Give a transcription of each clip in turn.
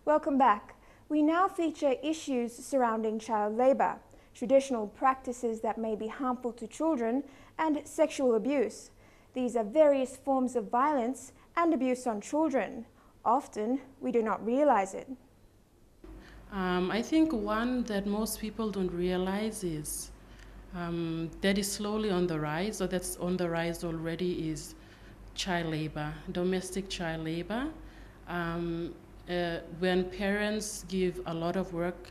Welcome back. We now feature issues surrounding child labour, traditional practices that may be harmful to children, and sexual abuse. These are various forms of violence and abuse on children. Often, we do not realise it. I think one that most people don't realize is that is slowly on the rise, or that's on the rise already, is child labor, domestic child labor. When parents give a lot of work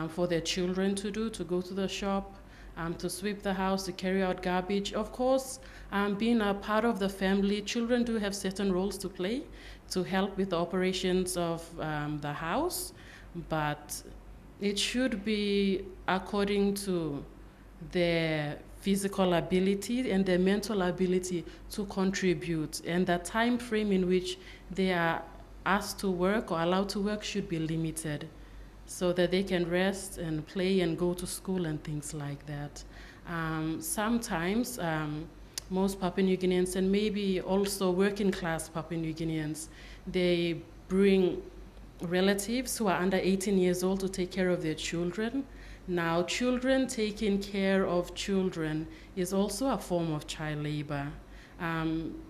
for their children to do, to go to the shop, to sweep the house, to carry out garbage. Of course, being a part of the family, children do have certain roles to play to help with the operations of the house, but it should be according to their physical ability and their mental ability to contribute, and the time frame in which they are asked to work or allowed to work should be limited so that they can rest and play and go to school and things like that. Sometimes most Papua New Guineans, and maybe also working class Papua New Guineans, they bring relatives who are under 18 years old to take care of their children. Now, children taking care of children is also a form of child labor.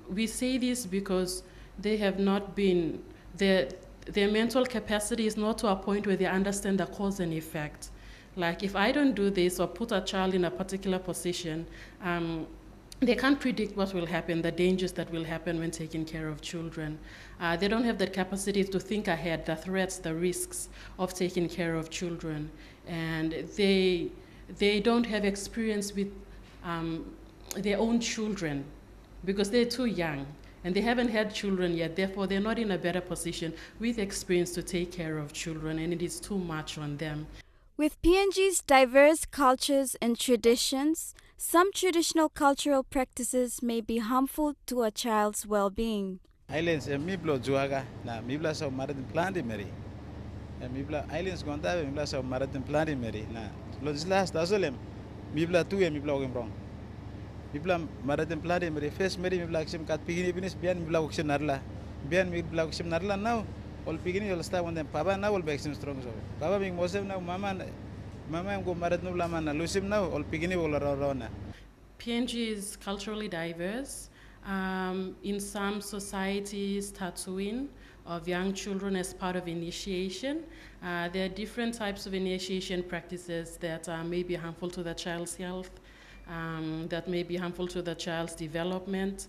We say this because they have not been, their mental capacity is not to a point where they understand the cause and effect. Like, if I don't do this or put a child in a particular position, they can't predict what will happen, the dangers that will happen when taking care of children. They don't have that capacity to think ahead, the threats, the risks of taking care of children. And they don't have experience with their own children because they're too young and they haven't had children yet. Therefore, they're not in a better position with experience to take care of children, and it is too much on them. With PNG's diverse cultures and traditions, some traditional cultural practices may be harmful to a child's well-being. Islands miblo juaga na mibla sa maratin plandi meri. Mibla islands gonta mibla sa maratin plandi meri na lojlas dasolem mibla tu mibla ogem mibla maratin plandi meri face meri mibla ksim kat pigini binis bian mibla oksim narla bian mibla oksim narla now all pigini all sta when them papa now all beksim strong so papa ming mosem now mama go marat no lama na lusim now all pigini all rona. PNG is culturally diverse. In some societies, tattooing of young children as part of initiation. There are different types of initiation practices that may be harmful to the child's health, that may be harmful to the child's development,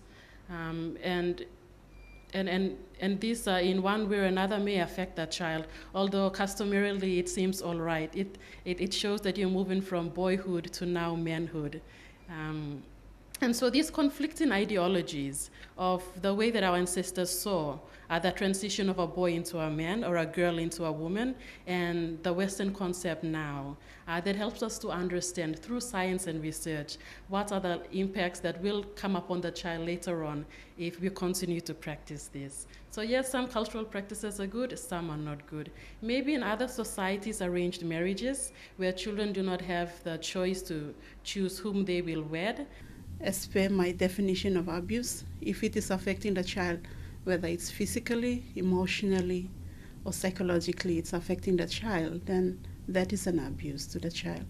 and this in one way or another may affect the child, although customarily it seems all right. It shows that you're moving from boyhood to now manhood. And so these conflicting ideologies of the way that our ancestors saw the transition of a boy into a man or a girl into a woman, and the Western concept now, that helps us to understand through science and research what are the impacts that will come upon the child later on if we continue to practice this. So yes, some cultural practices are good, some are not good. Maybe in other societies, arranged marriages, where children do not have the choice to choose whom they will wed. As per my definition of abuse, if it is affecting the child, whether it's physically, emotionally, or psychologically, it's affecting the child, then that is an abuse to the child.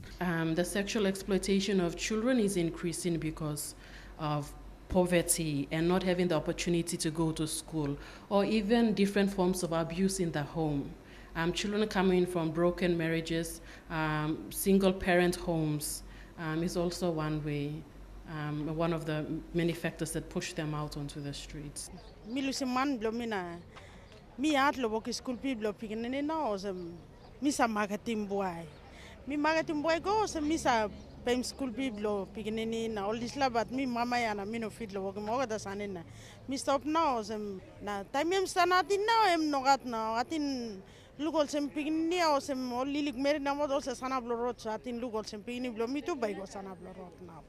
The sexual exploitation of children is increasing because of poverty and not having the opportunity to go to school, or even different forms of abuse in the home. Children coming from broken marriages, single parent homes is also one way. One of the many factors that push them out onto the streets. Milusiman blomina mi at lo bok school people pikinene na osem misa magatim boy. Mi magatim boy go osem misa pem school people pikinene na all this la but mi mama yana mi no fit lo bok mo da sanena. Mi stop na osem na time em stanatin na em nogat na atin lugol sem pikinene osem all lilik meri na mod also sana blorot atin lugol sem pikini blo mi tu bai go sana blorot now.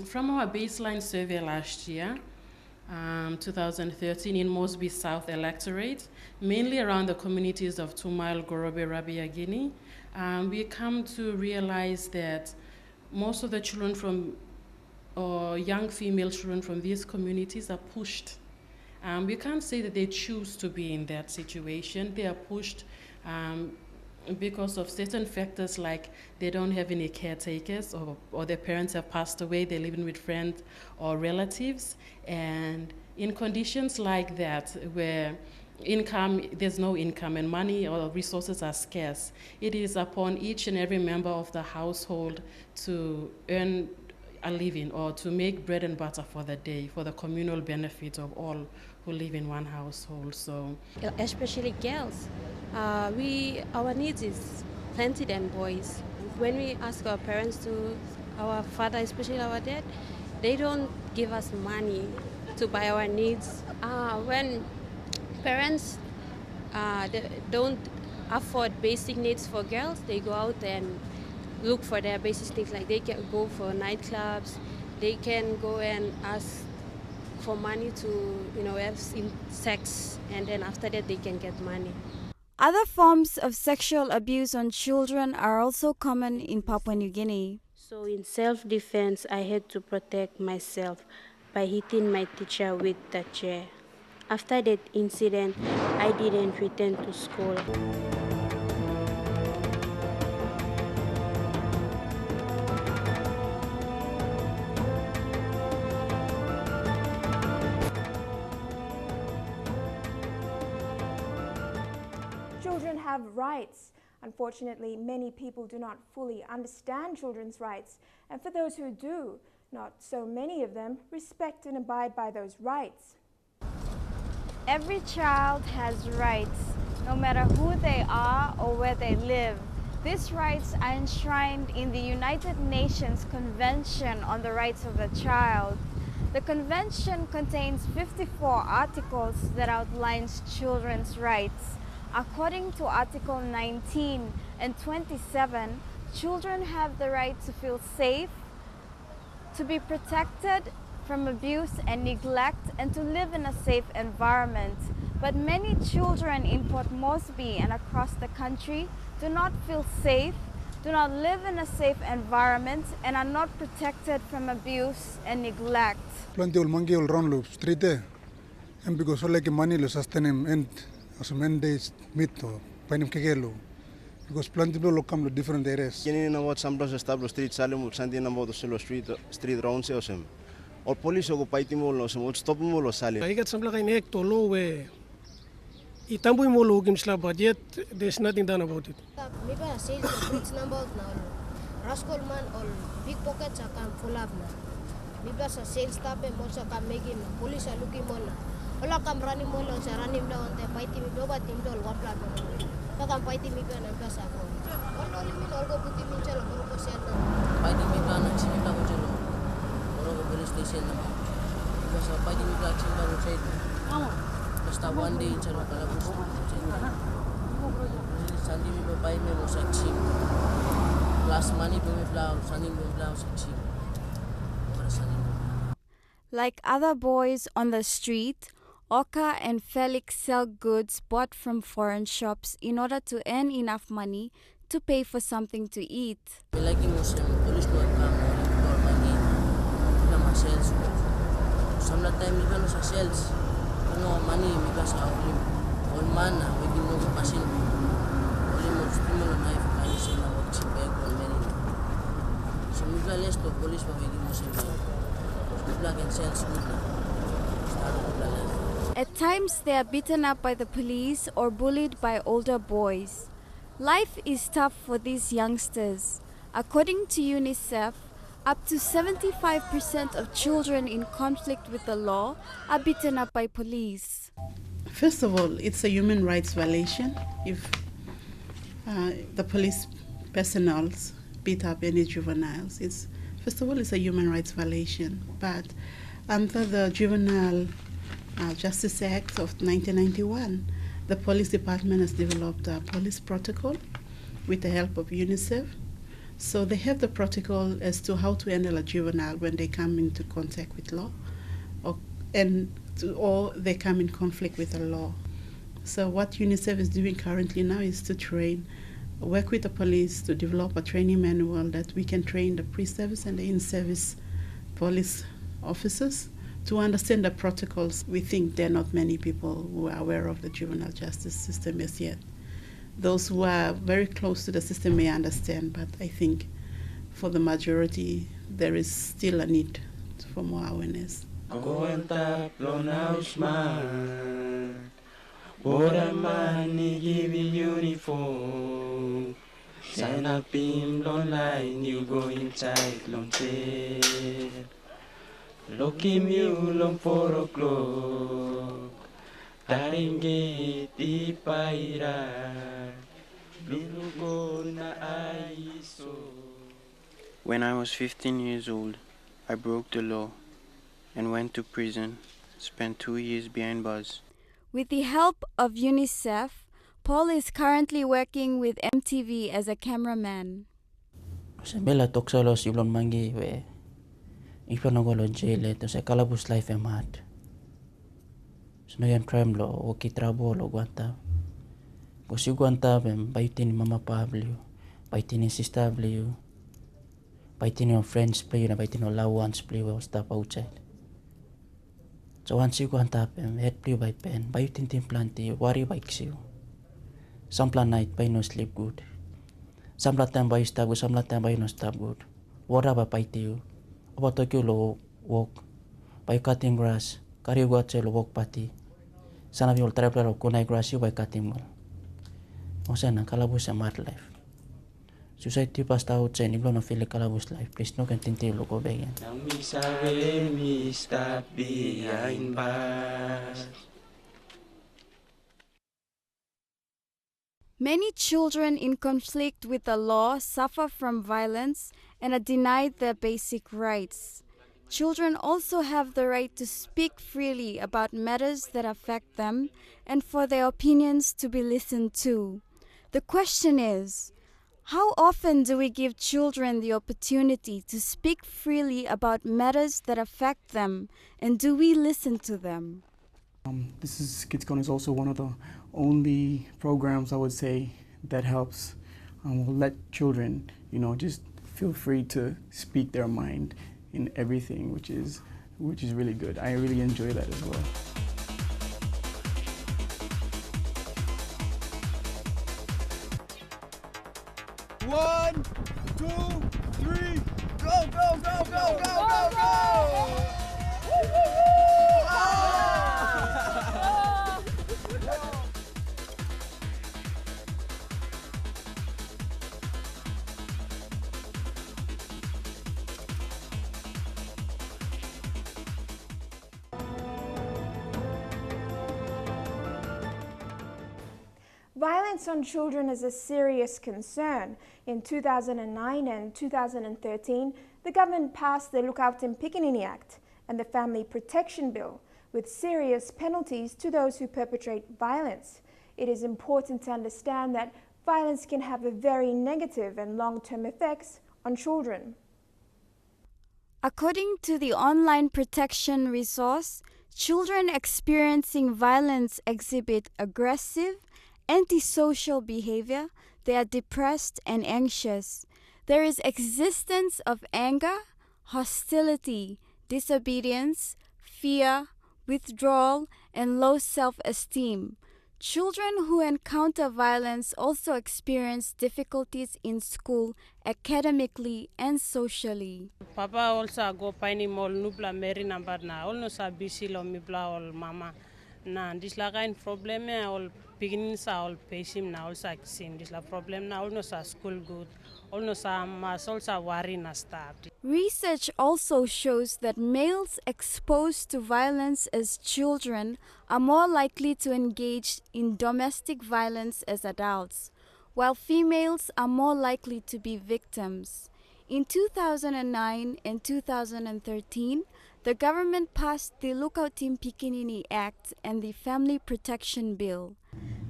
From our baseline survey last year, 2013 in Mosby South electorate, mainly around the communities of Tumail, Gorobe, Rabia, Guinea, we come to realize that most of the children from, or young female children from these communities are pushed We can't say that they choose to be in that situation. They are pushed because of certain factors, like they don't have any caretakers, or their parents have passed away, they're living with friends or relatives. And in conditions like that, where there's no income and money or resources are scarce, it is upon each and every member of the household to earn a living or to make bread and butter for the day, for the communal benefit of all who live in one household. So, especially girls, our needs is plenty than boys. When we ask our parents to, our father, especially our dad, they don't give us money to buy our needs. When parents they don't afford basic needs for girls, they go out and look for their basic things, like they can go for nightclubs, they can go and ask for money to have sex, and then after that they can get money. Other forms of sexual abuse on children are also common in Papua New Guinea. So in self-defense, I had to protect myself by hitting my teacher with the chair. After that incident, I didn't return to school. Children have rights. Unfortunately, many people do not fully understand children's rights, and for those who do, not so many of them respect and abide by those rights. Every child has rights, no matter who they are or where they live. These rights are enshrined in the United Nations Convention on the Rights of the Child. The convention contains 54 articles that outlines children's rights. According to Article 19 and 27, children have the right to feel safe, to be protected from abuse and neglect, and to live in a safe environment. But many children in Port Moresby and across the country do not feel safe, do not live in a safe environment, and are not protected from abuse and neglect. Plenty of monkey will run loop street there, and because all like money lo sustain end as men days meet to painim kekelo. Because plenty people come to different areas. Kini na what some established street salim santi na mo to solo street round se osem. Or police go paiti mo lo sem stop mo lo salim. I got some like an act to low where itambu mo lo gimsla, but yet there's nothing done about it. Maybe I say the streets number now. Rascal man or big pockets are come full of now. Maybe a sales staff and also come making police are looking on. All come running more or running down the fighting me over team to what platform. Come fighting me and I'm just a go. All me all go put him in jail or fighting me plan and see me go jail or police station because of fighting me like chimba go jail. Just one day in jail or Kalabush. Sunday me buy me was a cheap. Last money to me flower, Sunday me blouse cheap. Like other boys on the street, Oka and Felix sell goods bought from foreign shops in order to earn enough money to pay for something to eat. Like Muslim, police don't come for money. My sales. Some time we can sales. No money because of all man we can no machine. Only most people on knife money sell na work cheap bag on many. So we can less to police but we can Muslim. People can sell good now. At times they are beaten up by the police or bullied by older boys. Life is tough for these youngsters. According to UNICEF, up to 75% of children in conflict with the law are beaten up by police. First of all, it's a human rights violation if the police personnel beat up any juveniles. First of all, it's a human rights violation. But under the Juvenile Justice Act of 1991, the police department has developed a police protocol with the help of UNICEF. So they have the protocol as to how to handle a juvenile when they come into contact with law or they come in conflict with the law. So what UNICEF is doing currently now is to work with the police to develop a training manual that we can train the pre-service and the in-service police officers To understand the protocols, we think there are not many people who are aware of the juvenile justice system as yet. Those who are very close to the system may understand, but I think for the majority, there is still a need for more awareness. Uniform. Sign up in online, you go inside long tail. Lucky mule 4 o'clock. Taringgit ipaira. Bilugo na aiso. When I was 15 years old, I broke the law and went to prison, spent 2 years behind bars. With the help of UNICEF, Paul is currently working with MTV as a cameraman. Sabela toksalo silon mangi we. Ipanogolo jail to sa kalabus life em hard. Snogam tremlo o kitrabo lo guanta. Kosi guanta bem baitin mama Pablo, baitin sister Pablo, baitin your friends play na baitin your loved ones play we stop outside. So once you guanta bem head play by pen, baitin tim planti worry bikes you. Some plan night by no sleep good. Some time by stab good, some time by no stab good. What about by you? About to lo walk by cutting grass. Carry go to walk party. Some of you will travel or kunai grass you by cutting well. Osana kalabus a mad life. Society passed out and you don't feel a kalabus life. Please no continue to go again. Now me sorry, me stop behind bars. Many children in conflict with the law suffer from violence and are denied their basic rights. Children also have the right to speak freely about matters that affect them and for their opinions to be listened to. The question is, how often do we give children the opportunity to speak freely about matters that affect them, and do we listen to them? KidsCon is also one of the only programs, I would say, that helps will let children, just feel free to speak their mind in everything, which is really good. I really enjoy that as well. One, 2, 3, go, go, go, go, go, go, go! Violence on children is a serious concern. In 2009 and 2013, the government passed the Lookout in Pickaninny Act and the Family Protection Bill, with serious penalties to those who perpetrate violence. It is important to understand that violence can have a very negative and long-term effects on children. According to the online protection resource, children experiencing violence exhibit aggressive, antisocial behavior. They are depressed and anxious. There is existence of anger, hostility, disobedience, fear, withdrawal, and low self-esteem. Children who encounter violence also experience difficulties in school, academically and socially. Papa also go paini mol nubla meri number na all no sa busy lo mibla all mama na this la kain problem all beginning sa all pesim na all sa kisin this la problem na all no sa school good all no sa mas all sa worry na start. Research also shows that males exposed to violence as children are more likely to engage in domestic violence as adults, while females are more likely to be victims. In 2009 and 2013, the government passed the Lookout in Pickaninny Act and the Family Protection Bill.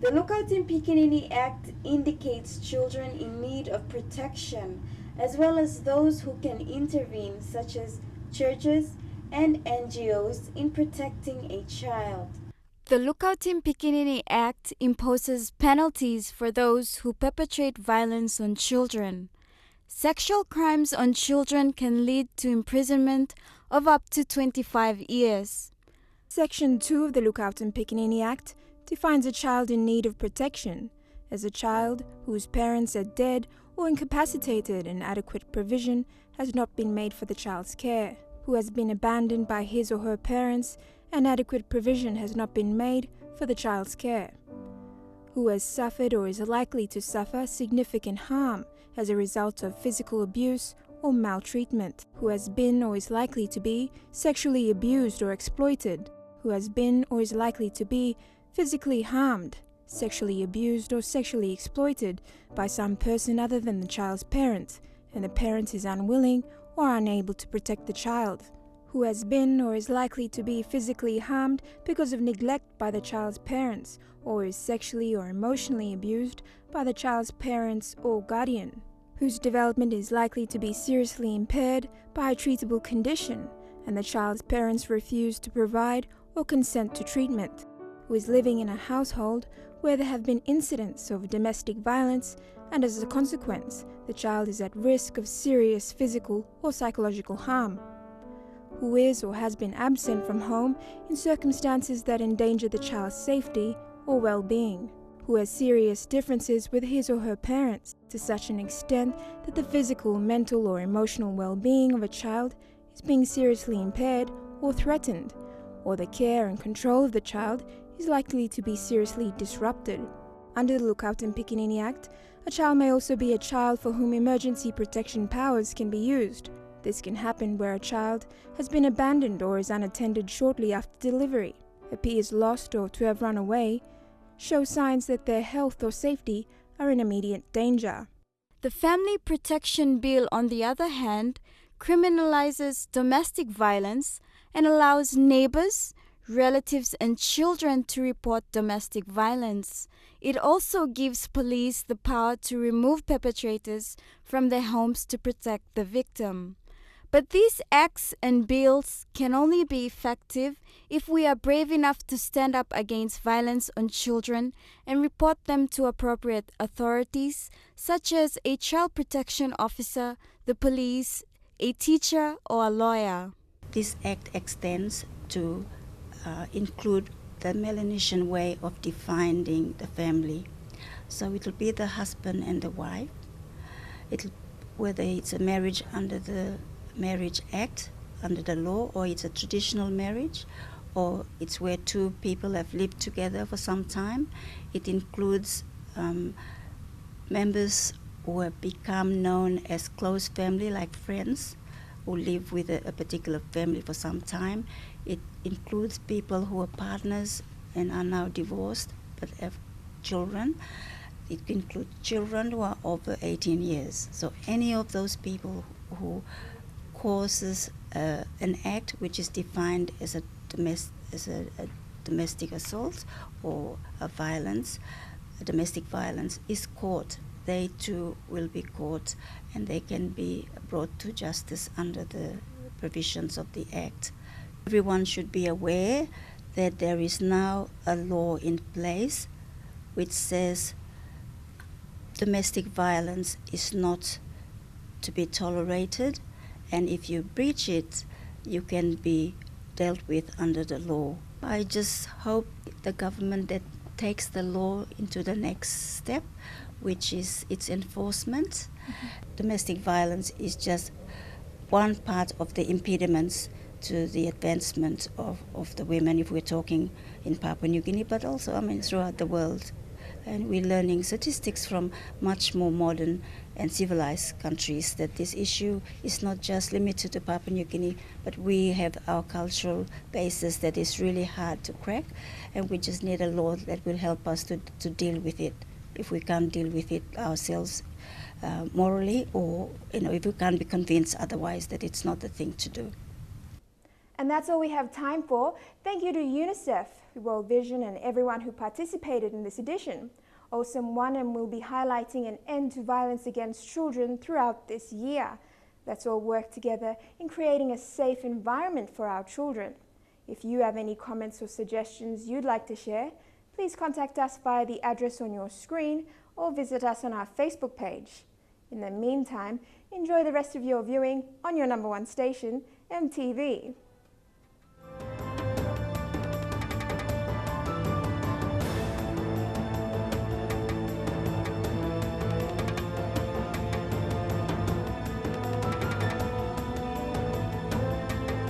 The Lookout in Pickaninny Act indicates children in need of protection, as well as those who can intervene, such as churches and NGOs, in protecting a child. The Lookout in Pickaninny Act imposes penalties for those who perpetrate violence on children. Sexual crimes on children can lead to imprisonment of up to 25 years. Section 2 of the Lookout and Pickaninny Act defines a child in need of protection as a child whose parents are dead or incapacitated and adequate provision has not been made for the child's care, who has been abandoned by his or her parents and adequate provision has not been made for the child's care, who has suffered or is likely to suffer significant harm as a result of physical abuse or maltreatment, who has been or is likely to be sexually abused or exploited, who has been or is likely to be physically harmed, sexually abused or sexually exploited by some person other than the child's parent, and the parent is unwilling or unable to protect the child, who has been or is likely to be physically harmed because of neglect by the child's parents, or is sexually or emotionally abused by the child's parents or guardian, whose development is likely to be seriously impaired by a treatable condition, and the child's parents refuse to provide or consent to treatment, who is living in a household where there have been incidents of domestic violence, and as a consequence, the child is at risk of serious physical or psychological harm, who is or has been absent from home in circumstances that endanger the child's safety or well-being, who has serious differences with his or her parents to such an extent that the physical, mental, or emotional well-being of a child is being seriously impaired or threatened, or the care and control of the child is likely to be seriously disrupted. Under the Lookout and Pickaninny Act, a child may also be a child for whom emergency protection powers can be used. This can happen where a child has been abandoned or is unattended shortly after delivery, appears lost or to have run away, show signs that their health or safety are in immediate danger. The Family Protection Bill, on the other hand, criminalizes domestic violence and allows neighbors, relatives, and children to report domestic violence. It also gives police the power to remove perpetrators from their homes to protect the victim. But these acts and bills can only be effective if we are brave enough to stand up against violence on children and report them to appropriate authorities, such as a child protection officer, the police, a teacher, or a lawyer. This act extends to include the Melanesian way of defining the family. So it will be the husband and the wife. Whether it's a marriage under the Marriage Act, under the law, or it's a traditional marriage, or it's where two people have lived together for some time. It includes members who have become known as close family, like friends, who live with a particular family for some time. It includes people who are partners and are now divorced but have children. It includes children who are over 18 years. So any of those people who causes an act which is defined as a domestic assault or a domestic violence is caught. They too will be caught and they can be brought to justice under the provisions of the Act. Everyone should be aware that there is now a law in place which says domestic violence is not to be tolerated, and if you breach it, you can be dealt with under the law. I just hope the government that takes the law into the next step, which is its enforcement. Domestic violence is just one part of the impediments to the advancement of the women, if we're talking in Papua New Guinea, but also, throughout the world. And we're learning statistics from much more modern and civilized countries that this issue is not just limited to Papua New Guinea, but we have our cultural basis that is really hard to crack, and we just need a law that will help us to deal with it if we can't deal with it ourselves morally, or if we can't be convinced otherwise that it's not the thing to do. And that's all we have time for. Thank you to UNICEF, World Vision, and everyone who participated in this edition. Olsem Wanem will be highlighting an end to violence against children throughout this year. Let's all work together in creating a safe environment for our children. If you have any comments or suggestions you'd like to share, please contact us via the address on your screen or visit us on our Facebook page. In the meantime, enjoy the rest of your viewing on your #1 station MTV.